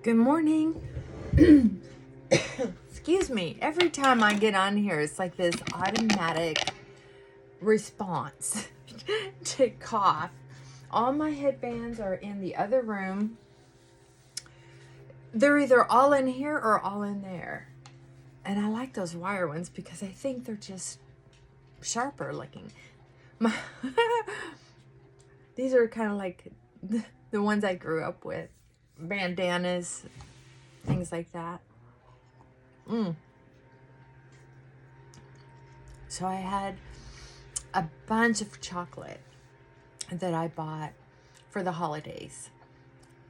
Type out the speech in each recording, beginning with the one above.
Good morning. Excuse me. Every time I get on here, it's like this automatic response to cough. All my headbands are in the other room. They're either all in here or all in there. And I like those wire ones because I think they're just sharper looking. These are kind of like the ones I grew up with. Bandanas, things like that. So I had a bunch of chocolate that I bought for the holidays.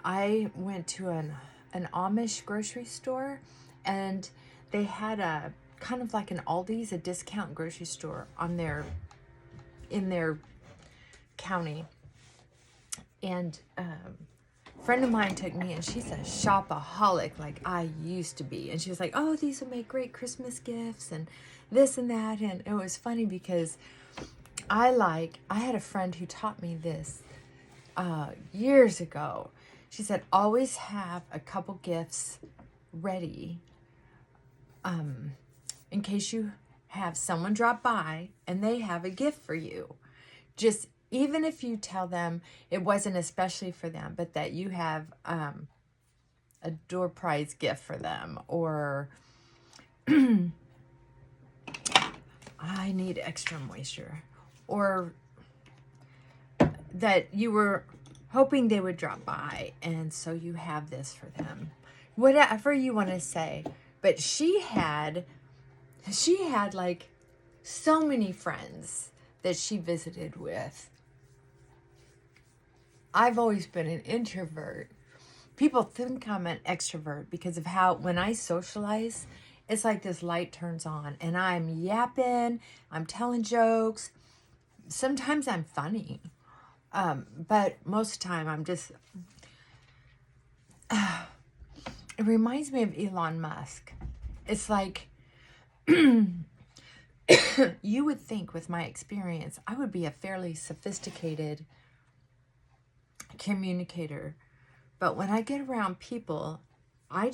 I went to an Amish grocery store, and they had a kind of like an Aldi's, a discount grocery store in their county. And a friend of mine took me, and she's a shopaholic like I used to be. And she was like, oh, these will make great Christmas gifts and this and that. And it was funny because I had a friend who taught me this years ago. She said, always have a couple gifts ready in case you have someone drop by and they have a gift for you. Just even if you tell them it wasn't especially for them, but that you have a door prize gift for them, or I need extra moisture, or that you were hoping they would drop by, and so you have this for them. Whatever you want to say. But she had like so many friends that she visited with. I've always been an introvert. People think I'm an extrovert because of how when I socialize, it's like this light turns on and I'm yapping, I'm telling jokes. Sometimes I'm funny. But most of the time I'm just, it reminds me of Elon Musk. It's like, you would think with my experience, I would be a fairly sophisticated communicator. But when I get around people, I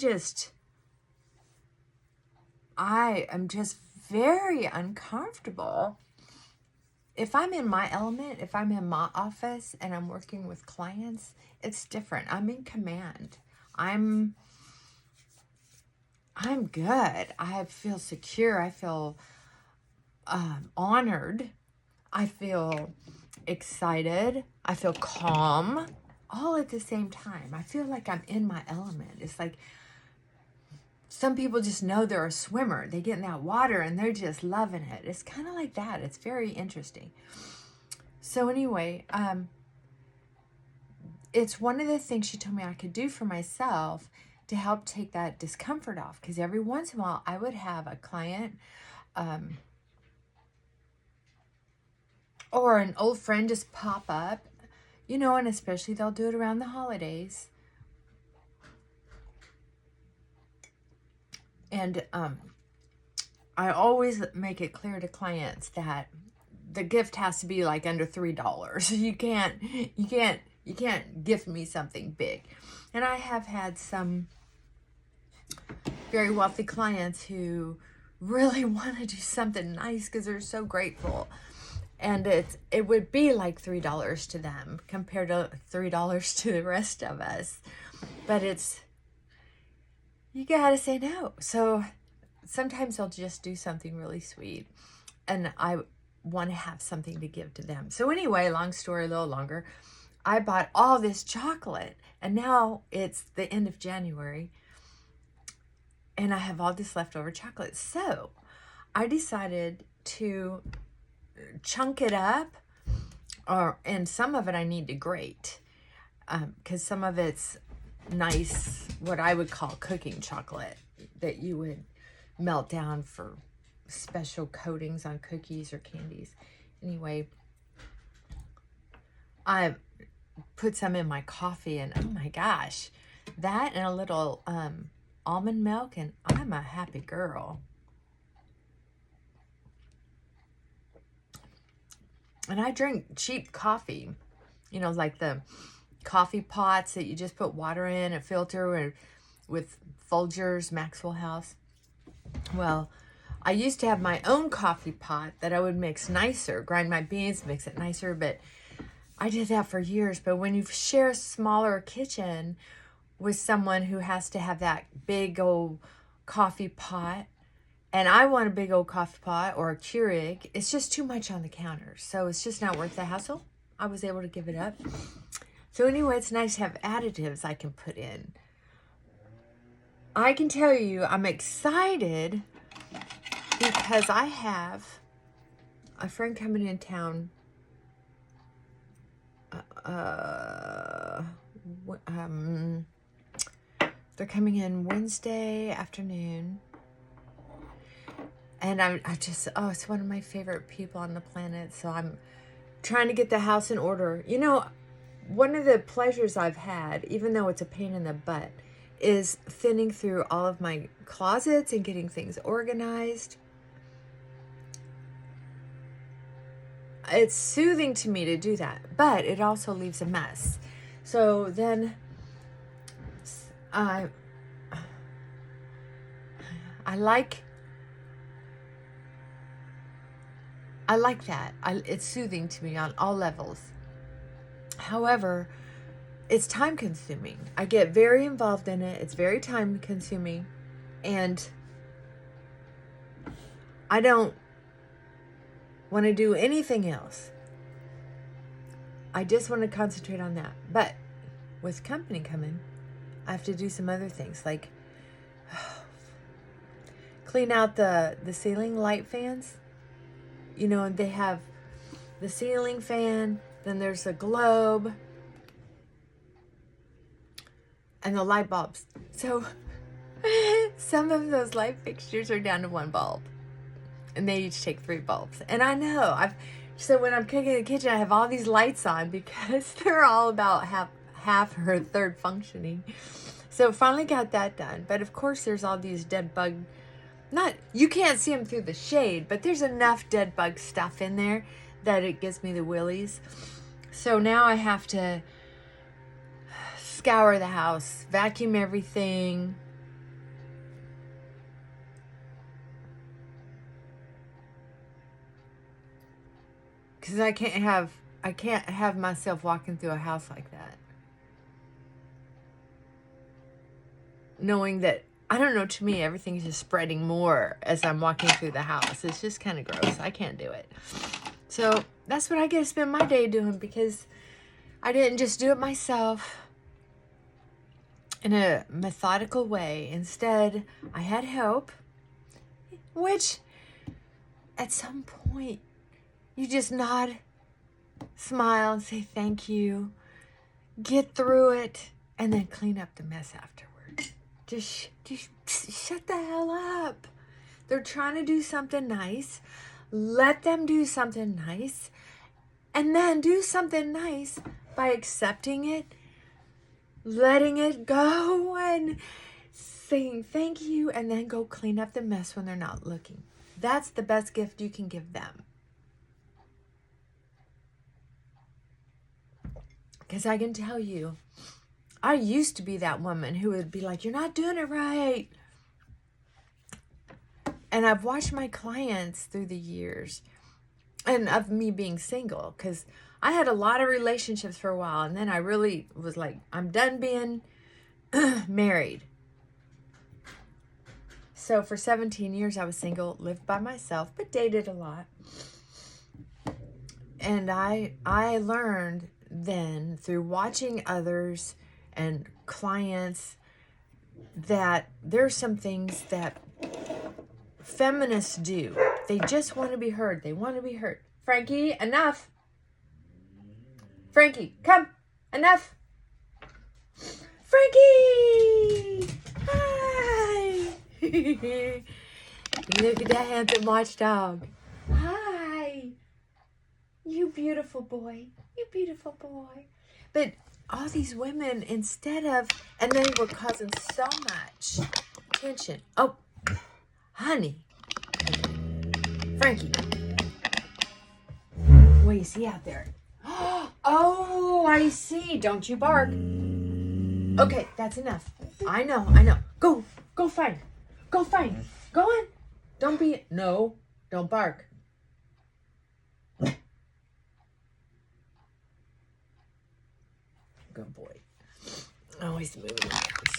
am just very uncomfortable. If I'm in my element, if I'm in my office and I'm working with clients, it's different. I'm in command. I'm good. I feel secure. I feel honored. I feel excited. I feel calm, all at the same time. I feel like I'm in my element. It's like some people just know they're a swimmer. They get in that water and they're just loving it. It's kind of like that. It's very interesting. So anyway, it's one of the things she told me I could do for myself to help take that discomfort off. Because every once in a while, I would have a client or an old friend just pop up, and especially they'll do it around the holidays. And I always make it clear to clients that the gift has to be like under $3. You can't gift me something big. And I have had some very wealthy clients who really want to do something nice because they're so grateful. And it would be like $3 to them compared to $3 to the rest of us. But you gotta say no. So sometimes I'll just do something really sweet. And I want to have something to give to them. So anyway, long story a little longer. I bought all this chocolate. And now it's the end of January. And I have all this leftover chocolate. So I decided to chunk it up, and some of it I need to grate because some of it's nice, what I would call cooking chocolate that you would melt down for special coatings on cookies or candies. Anyway, I put some in my coffee, and oh my gosh, that and a little almond milk, and I'm a happy girl. And I drink cheap coffee, like the coffee pots that you just put water in, a filter, with Folgers, Maxwell House. Well, I used to have my own coffee pot that I would mix nicer, grind my beans, mix it nicer, but I did that for years. But when you share a smaller kitchen with someone who has to have that big old coffee pot, and I want a big old coffee pot or a Keurig, it's just too much on the counter. So it's just not worth the hassle. I was able to give it up. So anyway, it's nice to have additives I can put in. I can tell you I'm excited because I have a friend coming in town. They're coming in Wednesday afternoon. And it's one of my favorite people on the planet. So I'm trying to get the house in order. You know, one of the pleasures I've had, even though it's a pain in the butt, is thinning through all of my closets and getting things organized. It's soothing to me to do that, but it also leaves a mess. So then I like that. It's soothing to me on all levels. However, it's time consuming. I get very involved in it. It's very time consuming. And I don't want to do anything else. I just want to concentrate on that. But with company coming, I have to do some other things, like clean out the ceiling light fans. You know, they have the ceiling fan, then there's a globe, and the light bulbs. So some of those light fixtures are down to 1 bulb. And they each take 3 bulbs. And I know, so when I'm cooking in the kitchen, I have all these lights on because they're all about half or a third functioning. So finally got that done. But of course, there's all these dead bug, you can't see them through the shade, but there's enough dead bug stuff in there that it gives me the willies. So now I have to scour the house, vacuum everything. Because I can't have myself walking through a house like that, knowing that, I don't know, to me, everything's just spreading more as I'm walking through the house. It's just kind of gross. I can't do it. So that's what I get to spend my day doing, because I didn't just do it myself in a methodical way. Instead, I had help, which at some point, you just nod, smile, and say thank you, get through it, and then clean up the mess afterwards. Just shut the hell up. They're trying to do something nice. Let them do something nice. And then do something nice by accepting it, letting it go, and saying thank you, and then go clean up the mess when they're not looking. That's the best gift you can give them. Because I can tell you, I used to be that woman who would be like, you're not doing it right. And I've watched my clients through the years, and of me being single, because I had a lot of relationships for a while, and then I really was like, I'm done being married. So for 17 years I was single, lived by myself, but dated a lot. And I learned then through watching others and clients that there's some things that feminists do. They just want to be heard. They want to be heard. Frankie, enough. Frankie, come. Enough. Frankie! Hi! Look at that handsome watchdog. Hi! You beautiful boy. You beautiful boy. But all these women, instead of, and they were causing so much tension. Oh, honey. Frankie. What do you see out there? Oh, I see. Don't you bark. Okay, that's enough. I know. Go find. Go find. Go on. Don't be, no, don't bark. Good boy. Oh, he's moving.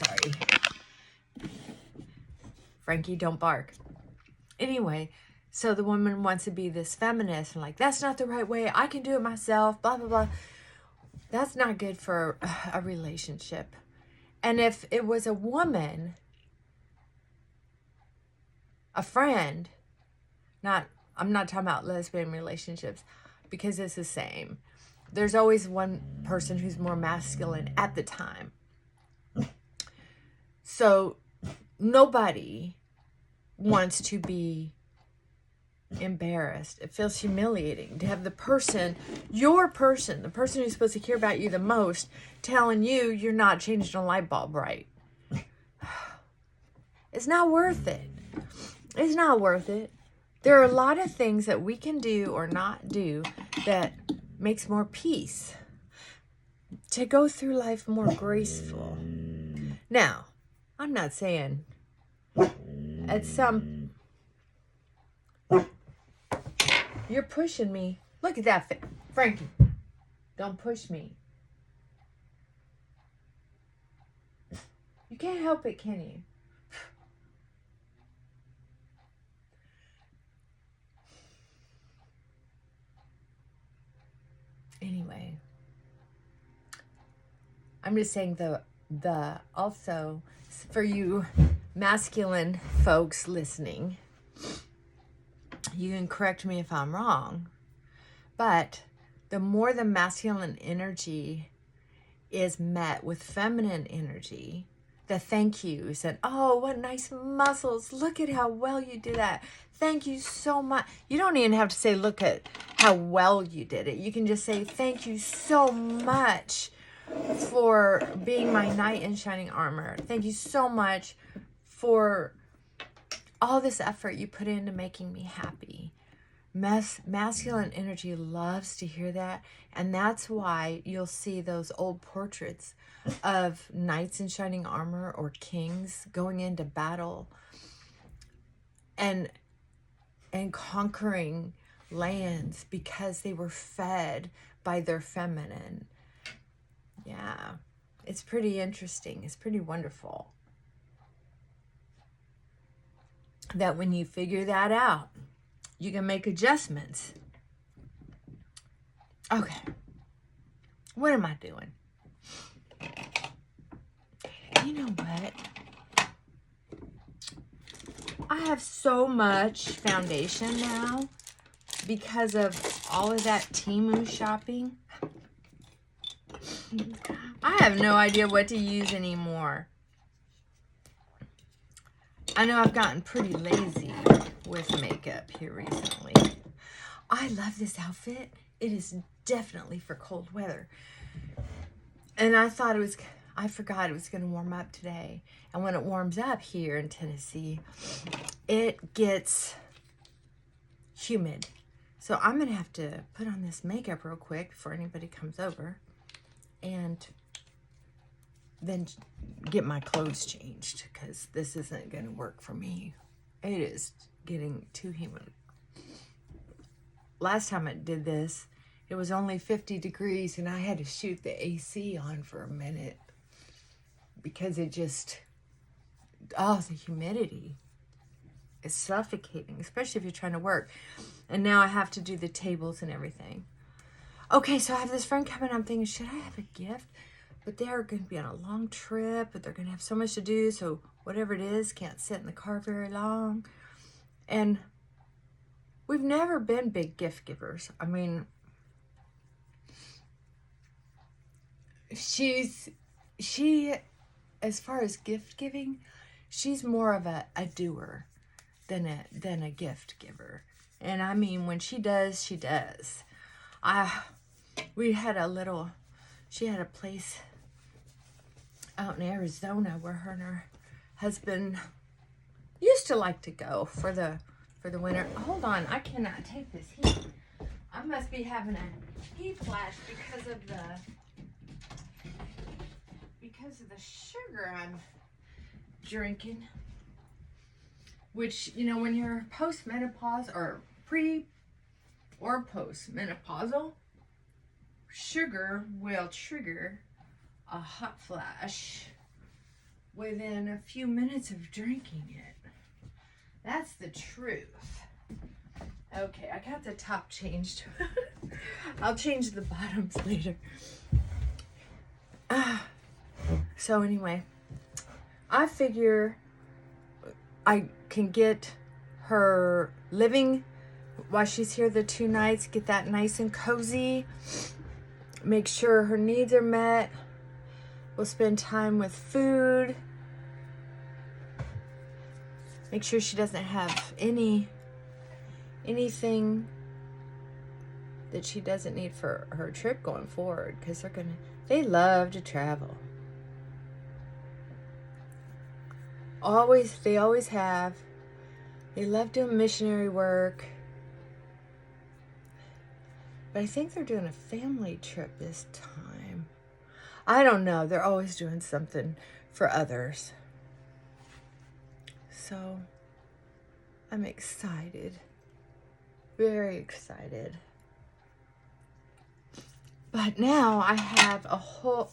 Sorry. Frankie, don't bark. Anyway, so the woman wants to be this feminist and like, that's not the right way. I can do it myself, blah, blah, blah. That's not good for a relationship. And if it was a woman, a friend, I'm not talking about lesbian relationships because it's the same. There's always one person who's more masculine at the time. So nobody wants to be embarrassed. It feels humiliating to have the person, the person who's supposed to care about you the most, telling you you're not changing a light bulb right. It's not worth it. It's not worth it. There are a lot of things that we can do or not do that makes more peace, to go through life more graceful. Now, I'm not saying at some... You're pushing me. Look at that, Frankie. Don't push me. You can't help it, can you? Anyway, I'm just saying the also for you masculine folks listening, you can correct me if I'm wrong, but the more the masculine energy is met with feminine energy, the thank yous and, oh, what nice muscles. Look at how well you did that. Thank you so much. You don't even have to say, look at how well you did it. You can just say, thank you so much for being my knight in shining armor. Thank you so much for all this effort you put into making me happy. Masculine energy loves to hear that, and that's why you'll see those old portraits of knights in shining armor or kings going into battle and conquering lands because they were fed by their feminine. Yeah, it's pretty interesting. It's pretty wonderful that when you figure that out, you can make adjustments. Okay. What am I doing? You know what? I have so much foundation now because of all of that Temu shopping. I have no idea what to use anymore. I know I've gotten pretty lazy with makeup here recently. I love this outfit. It is definitely for cold weather. And I forgot it was going to warm up today. And when it warms up here in Tennessee, it gets humid. So I'm going to have to put on this makeup real quick before anybody comes over. And then get my clothes changed because this isn't going to work for me. It is getting too humid. Last time I did this, it was only 50 degrees and I had to shoot the AC on for a minute because it just, the humidity is suffocating, especially if you're trying to work. And now I have to do the tables and everything. Okay, so I have this friend coming. I'm thinking, should I have a gift? But they're going to be on a long trip, but they're going to have so much to do. So whatever it is, can't sit in the car very long. And we've never been big gift givers. I mean, she, as far as gift giving, she's more of a doer than a gift giver. And I mean, when she does, she does. She had a place out in Arizona where her and her husband used to like to go for the winter. Hold on, I cannot take this heat. I must be having a heat flash because of the sugar I'm drinking. Which, you know, when you're post-menopause or pre or post-menopausal, sugar will trigger a hot flash within a few minutes of drinking it. That's the truth. Okay, I got the top changed. I'll change the bottoms later. So anyway, I figure I can get her living while she's here the 2 nights, get that nice and cozy, make sure her needs are met. We'll spend time with food, make sure she doesn't have anything that she doesn't need for her trip going forward, because they love to travel. They always have. They love doing missionary work. But I think they're doing a family trip this time. I don't know. They're always doing something for others. So I'm excited. Very excited. But now I have a whole...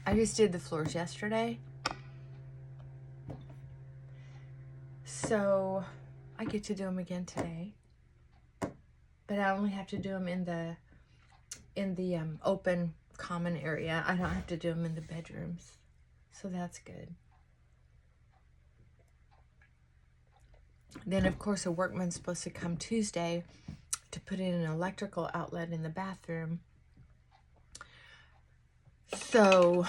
I just did the floors yesterday. So I get to do them again today. But I only have to do them in the open common area. I don't have to do them in the bedrooms. So that's good. Then, of course, a workman's supposed to come Tuesday to put in an electrical outlet in the bathroom. So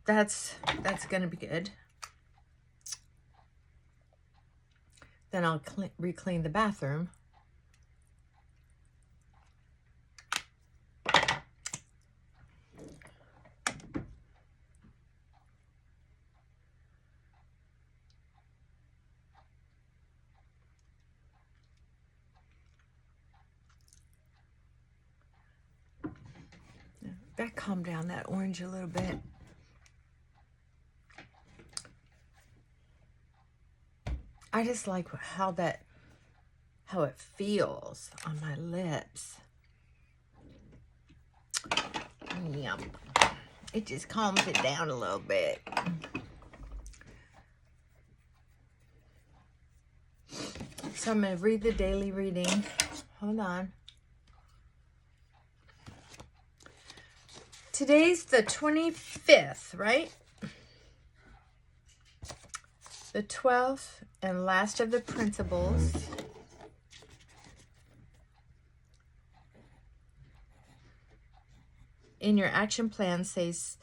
that's going to be good. Then I'll re-clean the bathroom. That calmed down that orange a little bit. I just like how it feels on my lips. Yum. It just calms it down a little bit. So I'm going to read the daily reading. Hold on. Today's the 25th, right? The 12th and last of the principles. In your action plan says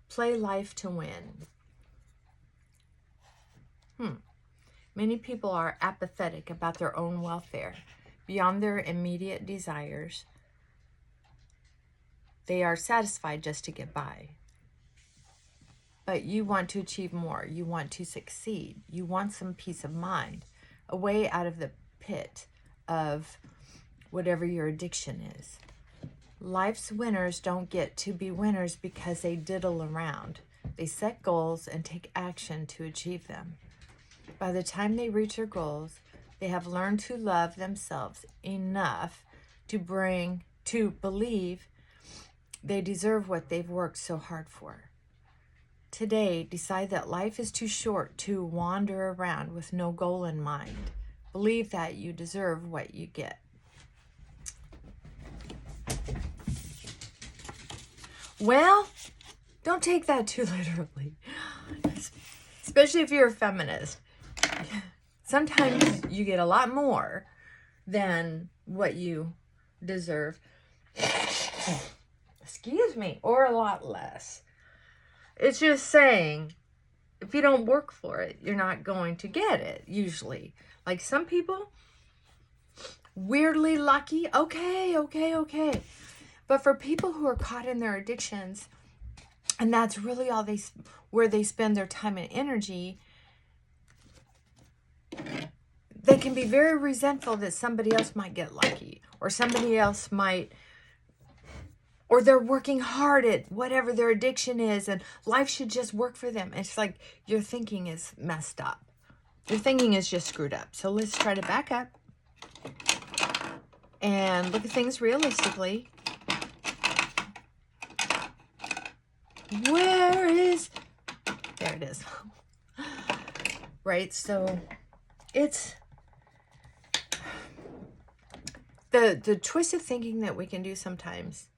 play life to win. Many people are apathetic about their own welfare, beyond their immediate desires. They are satisfied just to get by. But you want to achieve more. You want to succeed. You want some peace of mind, a way out of the pit of whatever your addiction is. Life's winners don't get to be winners because they diddle around. They set goals and take action to achieve them. By the time they reach their goals, they have learned to love themselves enough to believe they deserve what they've worked so hard for. Today, decide that life is too short to wander around with no goal in mind. Believe that you deserve what you get. Well, don't take that too literally. Especially if you're a feminist. Sometimes you get a lot more than what you deserve. Excuse me, or a lot less. It's just saying, if you don't work for it, you're not going to get it, usually. Like some people, weirdly lucky, okay. But for people who are caught in their addictions, and that's really all where they spend their time and energy, they can be very resentful that somebody else might get lucky, or somebody else might, or they're working hard at whatever their addiction is and life should just work for them. It's like your thinking is messed up. Your thinking is just screwed up. So let's try to back up and look at things realistically. Where is... There it is. Right? So it's... The twisted thinking that we can do sometimes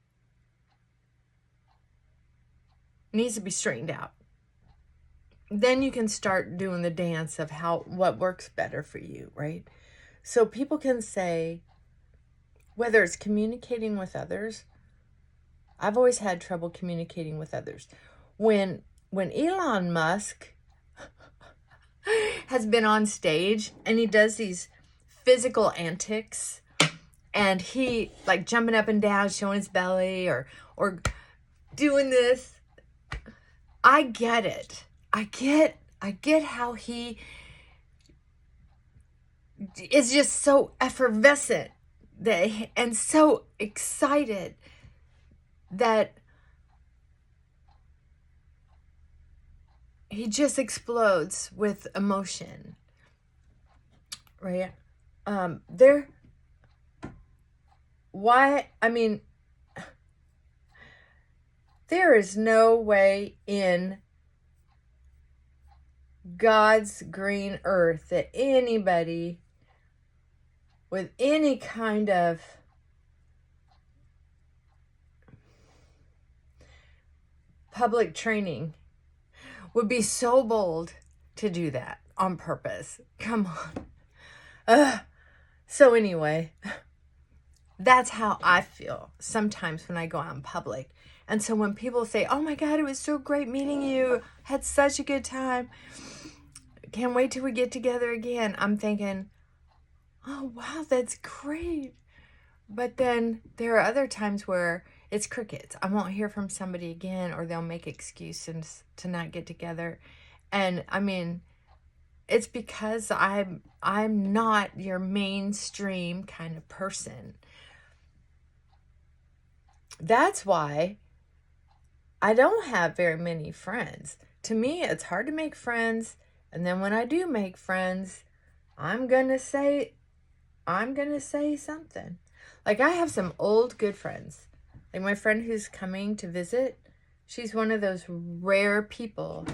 needs to be straightened out. Then you can start doing the dance of what works better for you, right? So people can say, whether it's communicating with others, I've always had trouble communicating with others. When Elon Musk has been on stage and he does these physical antics and he like jumping up and down, showing his belly or doing this, I get it. I get how he is just so effervescent and so excited that he just explodes with emotion, right? There is no way in God's green earth that anybody with any kind of public training would be so bold to do that on purpose. Come on. So anyway, that's how I feel sometimes when I go out in public. And so when people say, oh my God, it was so great meeting you, had such a good time, can't wait till we get together again, I'm thinking, oh wow, that's great. But then there are other times where it's crickets. I won't hear from somebody again, or they'll make excuses to not get together. And I mean, it's because I'm not your mainstream kind of person. That's why I don't have very many friends. To me, it's hard to make friends. And then when I do make friends, I'm gonna say something. Like, I have some old good friends. Like my friend who's coming to visit, she's one of those rare people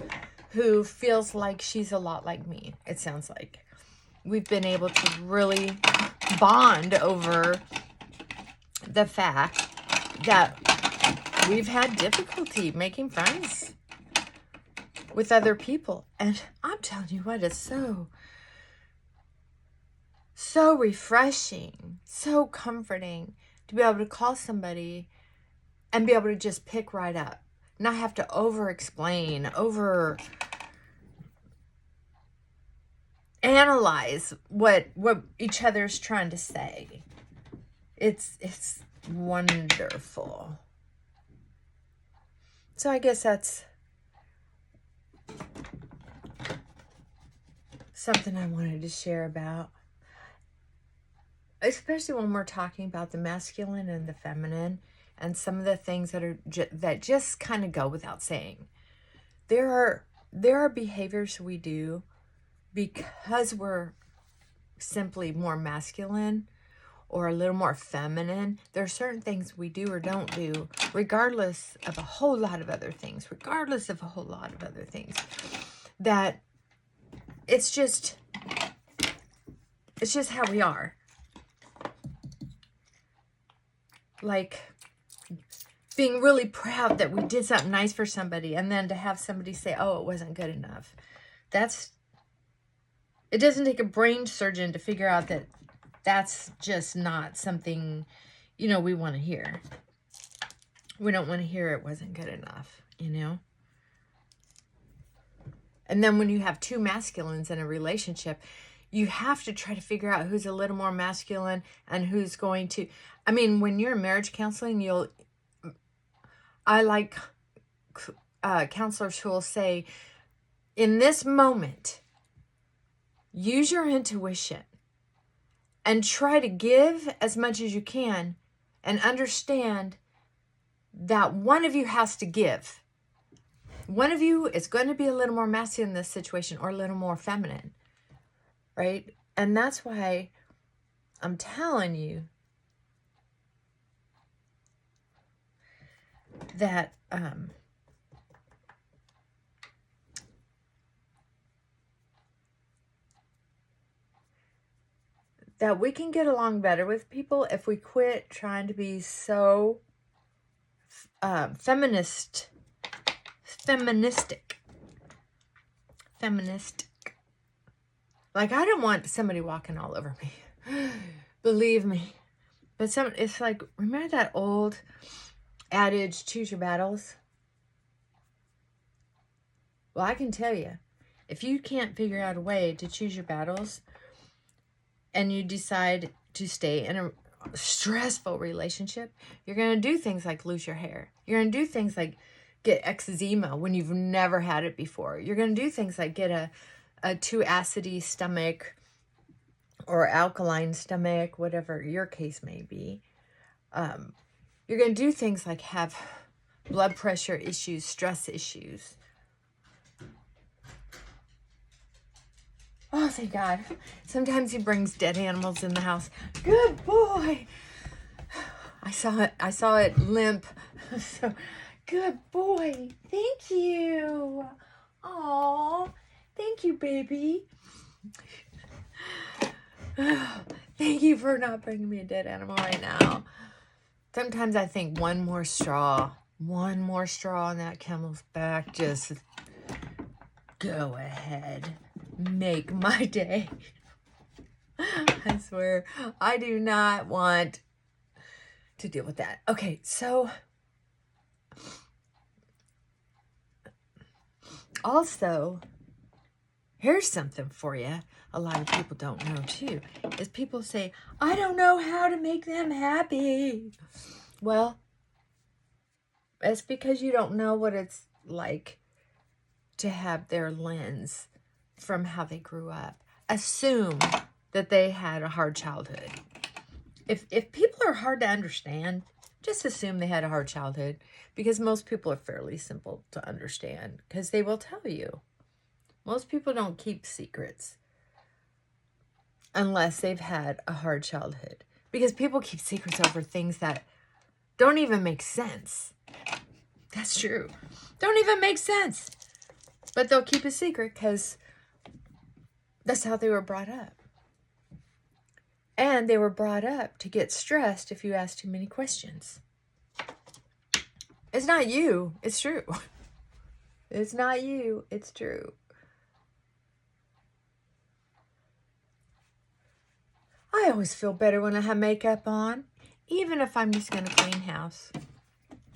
who feels like she's a lot like me, it sounds like. We've been able to really bond over the fact that we've had difficulty making friends with other people. And I'm telling you what, it's so refreshing, so comforting to be able to call somebody and be able to just pick right up, not have to over-explain, over-analyze what each other's trying to say. It's wonderful. So I guess that's something I wanted to share about. Especially when we're talking about the masculine and the feminine and some of the things that just kind of go without saying. There are behaviors we do because we're simply more masculine or a little more feminine. There are certain things we do or don't do, regardless of a whole lot of other things, that it's just how we are. Like being really proud that we did something nice for somebody, and then to have somebody say, oh, it wasn't good enough. It doesn't take a brain surgeon to figure out that that's just not something, we want to hear. We don't want to hear it wasn't good enough, And then when you have two masculines in a relationship, you have to try to figure out who's a little more masculine and who's going to... I mean, when you're in marriage counseling, I like counselors who will say, in this moment, use your intuition. and try to give as much as you can, and understand that one of you has to give. One of you is going to be a little more masculine in this situation, or a little more feminine, right? And that's why I'm telling you that that we can get along better with people if we quit trying to be so feministic. Like, I don't want somebody walking all over me. Believe me. But it's like, remember that old adage, choose your battles? Well, I can tell you, if you can't figure out a way to choose your battles, and you decide to stay in a stressful relationship, you're going to do things like lose your hair. You're going to do things like get eczema when you've never had it before. You're going to do things like get a too acidy stomach or alkaline stomach, whatever your case may be. You're going to do things like have blood pressure issues, stress issues. Oh, thank God. Sometimes he brings dead animals in the house. Good boy. I saw it limp. So, good boy. Thank you. Aw, thank you, baby. Thank you for not bringing me a dead animal right now. Sometimes I think one more straw on that camel's back, just go ahead. Make my day. I swear, I do not want to deal with that. Okay, so also, here's something for you. A lot of people don't know too, is people say, I don't know how to make them happy. Well, it's because you don't know what it's like to have their lens from how they grew up. Assume that they had a hard childhood. If people are hard to understand, just assume they had a hard childhood, because most people are fairly simple to understand because they will tell you. Most people don't keep secrets unless they've had a hard childhood, because people keep secrets over things that don't even make sense. That's true. Don't even make sense. But they'll keep a secret because that's how they were brought up. And they were brought up to get stressed if you ask too many questions. It's not you. It's true. It's not you. It's true. I always feel better when I have makeup on, even if I'm just going to clean house.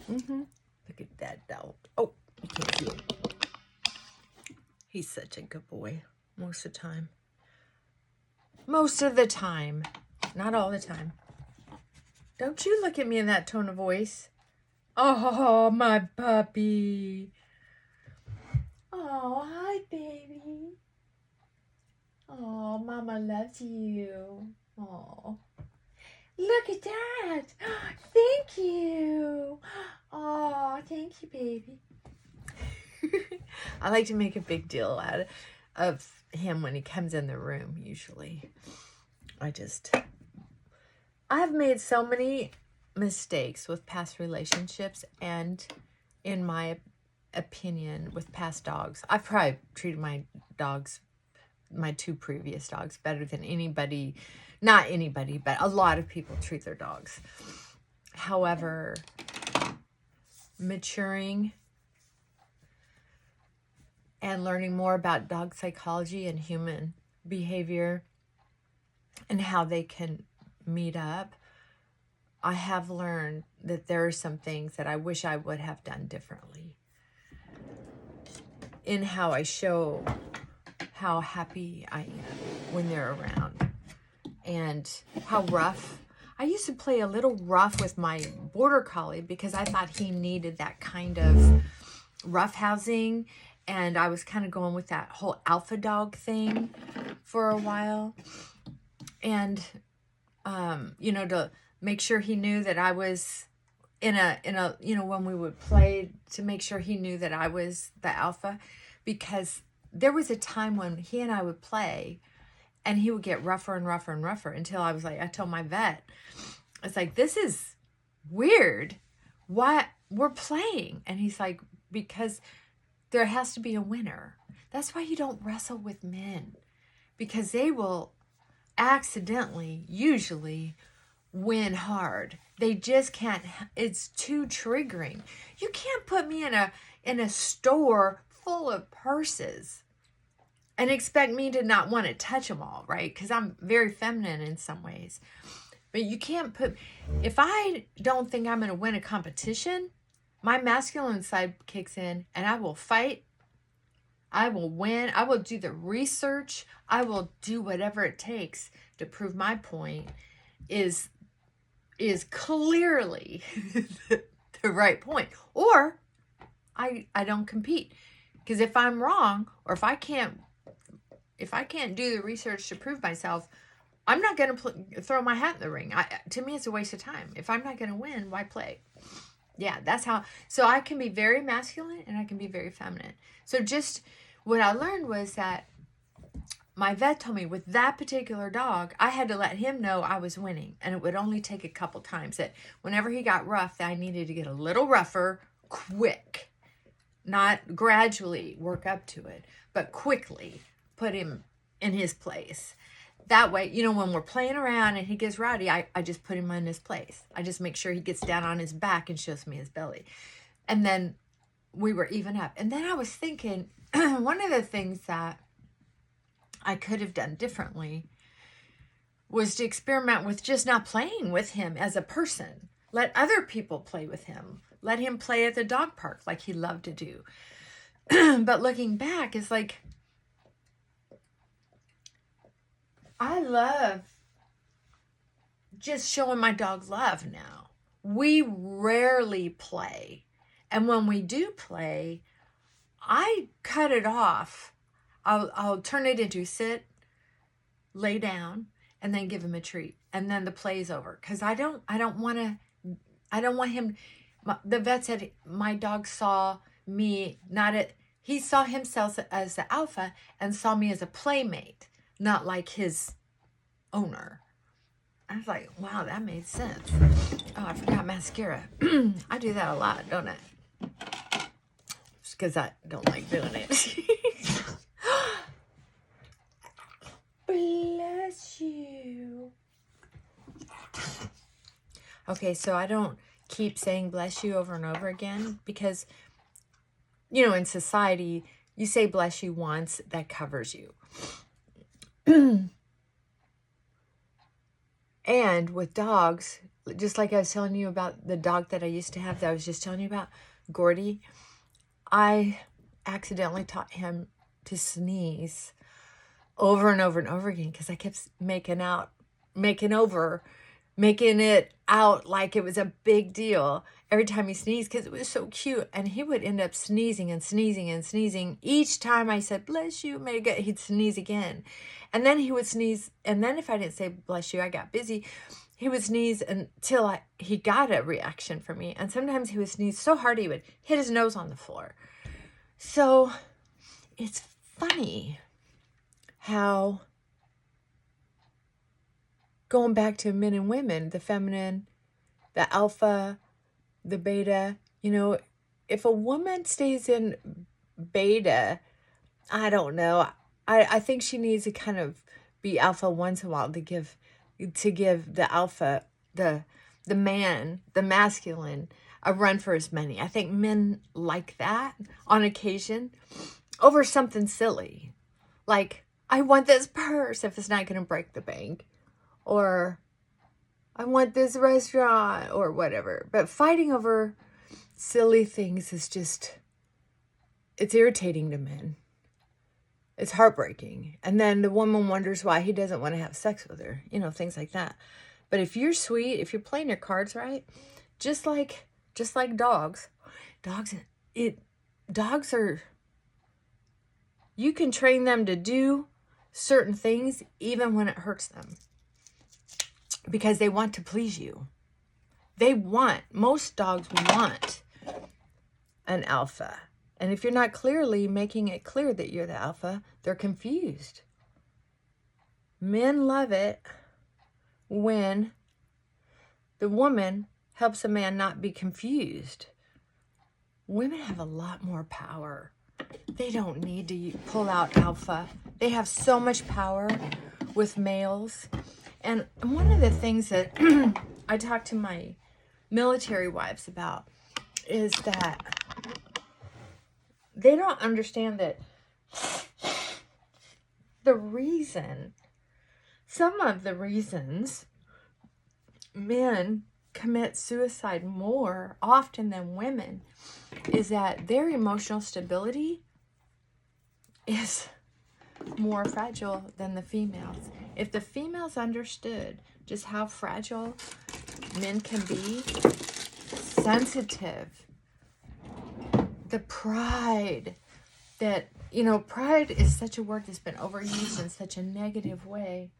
Look at that dog. Oh, you can't see it. He's such a good boy most of the time. Most of the time. Not all the time. Don't you look at me in that tone of voice. Oh, my puppy. Oh, hi, baby. Oh, Mama loves you. Oh, look at that. Thank you. Oh, thank you, baby. I like to make a big deal out of him when he comes in the room, usually. I've made so many mistakes with past relationships, and in my opinion, with past dogs. I've probably treated my dogs, my two previous dogs, better than anybody, not anybody, but a lot of people treat their dogs. However, maturing and learning more about dog psychology and human behavior and how they can meet up, I have learned that there are some things that I wish I would have done differently in how I show how happy I am when they're around, and how rough. I used to play a little rough with my border collie because I thought he needed that kind of rough housing, and I was kind of going with that whole alpha dog thing for a while. And you know, to make sure he knew that I was in a, you know, when we would play, to make sure he knew that I was the alpha, because there was a time when he and I would play and he would get rougher and rougher and rougher until I was like, I told my vet, it's like, this is weird. Why we're playing? And he's like, because there has to be a winner. That's why you don't wrestle with men, because they will accidentally, usually, win hard. They just can't. It's too triggering. You can't put me in a store full of purses and expect me to not want to touch them all, right? Because I'm very feminine in some ways. But you can't put, if I don't think I'm going to win a competition, my masculine side kicks in and I will fight. I will win. I will do the research. I will do whatever it takes to prove my point is clearly the right point. Or I don't compete. Because if I'm wrong, or if I can't do the research to prove myself, I'm not going to throw my hat in the ring. To me, it's a waste of time. If I'm not going to win, why play? Yeah, that's how. So I can be very masculine and I can be very feminine. So just what I learned was that my vet told me with that particular dog, I had to let him know I was winning. And it would only take a couple times, that whenever he got rough, that I needed to get a little rougher, quick. Not gradually work up to it, but quickly put him in his place. That way, you know, when we're playing around and he gets rowdy, I just put him in his place. I just make sure he gets down on his back and shows me his belly. And then we were even up. And then I was thinking, one of the things that I could have done differently was to experiment with just not playing with him as a person. Let other people play with him. Let him play at the dog park like he loved to do. But looking back, it's like, I love just showing my dog love now. We rarely play. And when we do play, I cut it off. I'll turn it into sit, lay down, and then give him a treat. And then the play's over. Because I don't want him. The vet said my dog saw me he saw himself as the alpha and saw me as a playmate, not like his owner. I was like, wow, that made sense. Oh, I forgot mascara. I do that a lot, don't I? Just because I don't like doing it. Bless you. Okay, so I don't keep saying bless you over and over again because, you know, in society, you say bless you once, that covers you. And with dogs, just like I was telling you about the dog that I used to have that I was just telling you about, Gordy, I accidentally taught him to sneeze over and over and over again because I kept making it out like it was a big deal every time he sneezed because it was so cute. And he would end up sneezing and sneezing and sneezing. Each time I said, bless you, he'd sneeze again. And then he would sneeze. And then if I didn't say, bless you, I got busy. He would sneeze until he got a reaction from me. And sometimes he would sneeze so hard he would hit his nose on the floor. So it's funny how, going back to men and women, the feminine, the alpha, the beta, you know, if a woman stays in beta, I don't know. I think she needs to kind of be alpha once in a while to give the alpha, the man, the masculine, a run for his money. I think men like that on occasion over something silly. Like, I want this purse if it's not going to break the bank. Or I want this restaurant or whatever. But fighting over silly things is just, it's irritating to men. It's heartbreaking. And then the woman wonders why he doesn't want to have sex with her. You know, things like that. But if you're sweet, if you're playing your cards right, just like dogs are, you can train them to do certain things even when it hurts them. because they want to please you. Most dogs want an alpha. And if you're not clearly making it clear that you're the alpha, they're confused. Men love it when the woman helps a man not be confused. Women have a lot more power. They don't need to pull out alpha. They have so much power with males. And one of the things that I talk to my military wives about is that they don't understand that some of the reasons men commit suicide more often than women is that their emotional stability is more fragile than the females. If the females understood just how fragile men can be, sensitive, the pride that, pride is such a word that's been overused in such a negative way.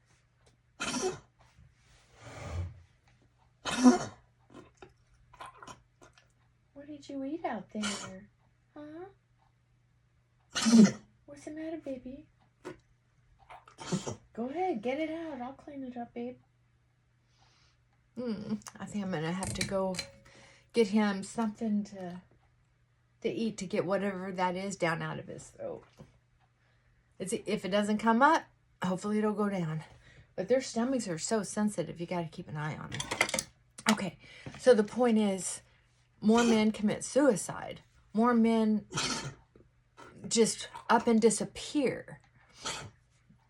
What did you eat out there? Huh? What's the matter, baby? Go ahead, get it out. I'll clean it up, babe. I think I'm going to have to go get him something to eat to get whatever that is down out of his throat. If it doesn't come up, hopefully it'll go down. But their stomachs are so sensitive, you got to keep an eye on them. Okay, so the point is, more men commit suicide. More men just up and disappear.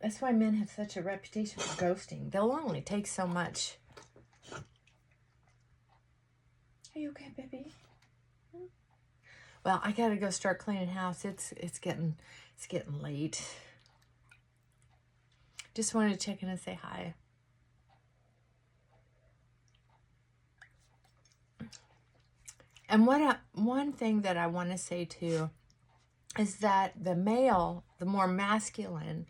That's why men have such a reputation for ghosting. They'll only take so much. Are you okay, baby? Well, I gotta go start cleaning house. It's getting late. Just wanted to check in and say hi. And one thing that I want to say too is that the male, the more masculine,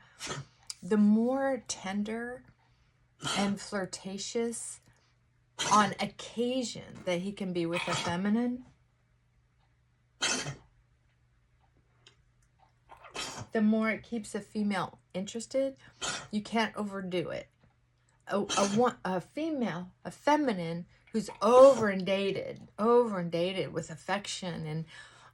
the more tender and flirtatious on occasion that he can be with a feminine, the more it keeps a female interested. You can't overdo it. A female, a feminine who's over and dated with affection and,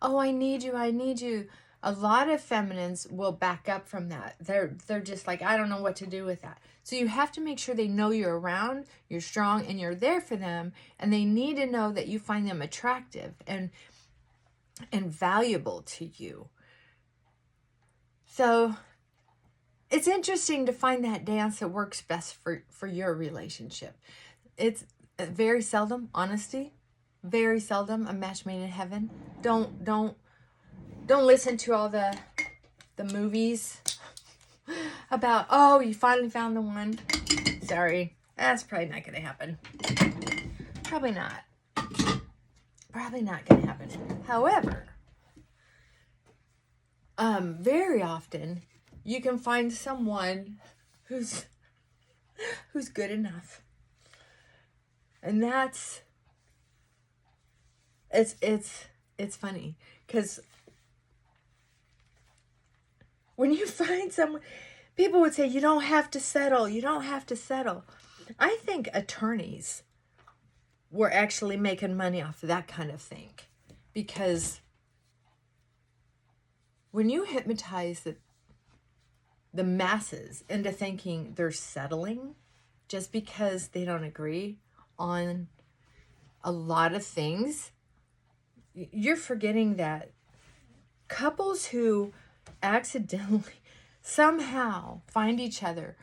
oh, I need you. A lot of feminines will back up from that. They're just like, I don't know what to do with that. So you have to make sure they know you're around, you're strong, and you're there for them, and they need to know that you find them attractive and valuable to you. So it's interesting to find that dance that works best for your relationship. It's very seldom, honesty, very seldom a match made in heaven. Don't listen to all the movies about, oh, you finally found the one. Sorry, that's probably not going to happen. Probably not going to happen. However, very often you can find someone who's good enough. And that's, it's funny because when you find someone, people would say, you don't have to settle. I think attorneys were actually making money off of that kind of thing, because when you hypnotize the masses into thinking they're settling just because they don't agree on a lot of things, you're forgetting that couples who accidentally somehow find each other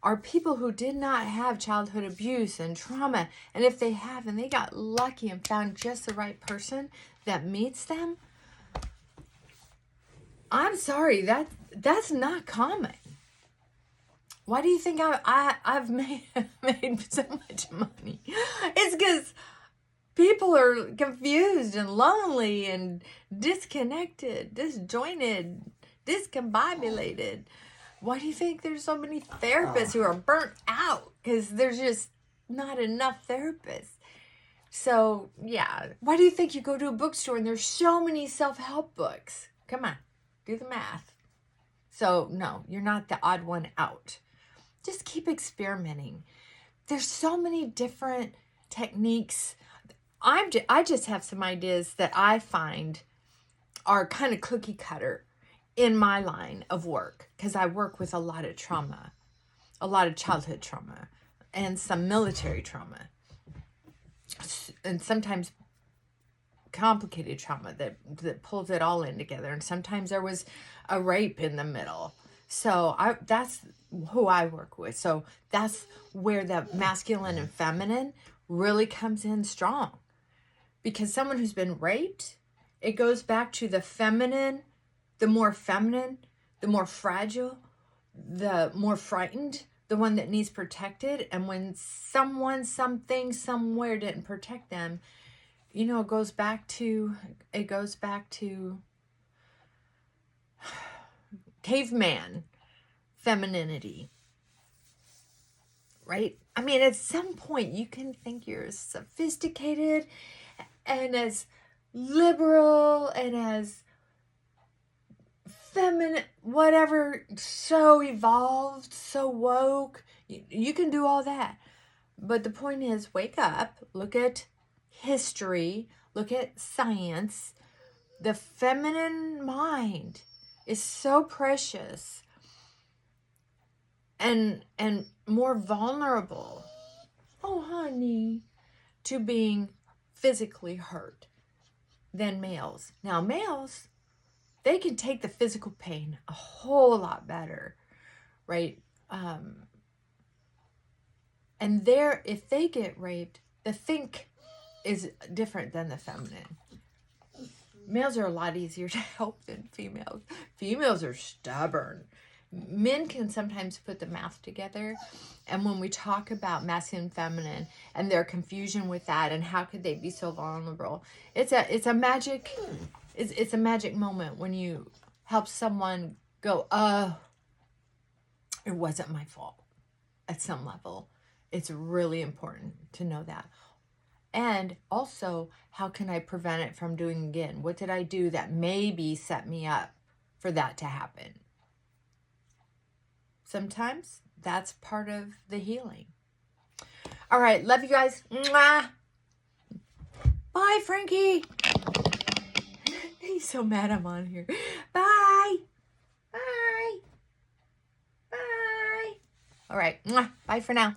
are people who did not have childhood abuse and trauma. And if they have, and they got lucky and found just the right person that meets them, I'm sorry, that's not common. Why do you think I've made so much money? It's because people are confused and lonely and disconnected, disjointed, discombobulated. Why do you think there's so many therapists who are burnt out? Because there's just not enough therapists. So, yeah. Why do you think you go to a bookstore and there's so many self-help books? Come on, do the math. So, no, you're not the odd one out. Just keep experimenting. There's so many different techniques. I just have some ideas that I find are kind of cookie cutter in my line of work, because I work with a lot of trauma, a lot of childhood trauma, and some military trauma, and sometimes complicated trauma that pulls it all in together. And sometimes there was a rape in the middle. So that's who I work with. So that's where the masculine and feminine really comes in strong. Because someone who's been raped, it goes back to the feminine, the more fragile, the more frightened, the one that needs protected. And when someone, something, somewhere didn't protect them, you know, it goes back to caveman femininity, right? I mean, at some point you can think you're sophisticated and as liberal and as feminine, whatever, so evolved, so woke. You can do all that. But the point is, wake up, look at history, look at science. The feminine mind is so precious and more vulnerable, oh honey, to being physically hurt than males. Now males, they can take the physical pain a whole lot better, right? And if they get raped, the think is different than the feminine. Males are a lot easier to help than females. Females are stubborn. Men can sometimes put the math together. And when we talk about masculine and feminine and their confusion with that and how could they be so vulnerable, it's a magic moment when you help someone go, it wasn't my fault at some level. It's really important to know that. And also, how can I prevent it from doing again? What did I do that maybe set me up for that to happen? Sometimes that's part of the healing. All right, love you guys. Mwah. Bye, Frankie. He's so mad I'm on here. Bye. Bye. Bye. All right, mwah. Bye for now.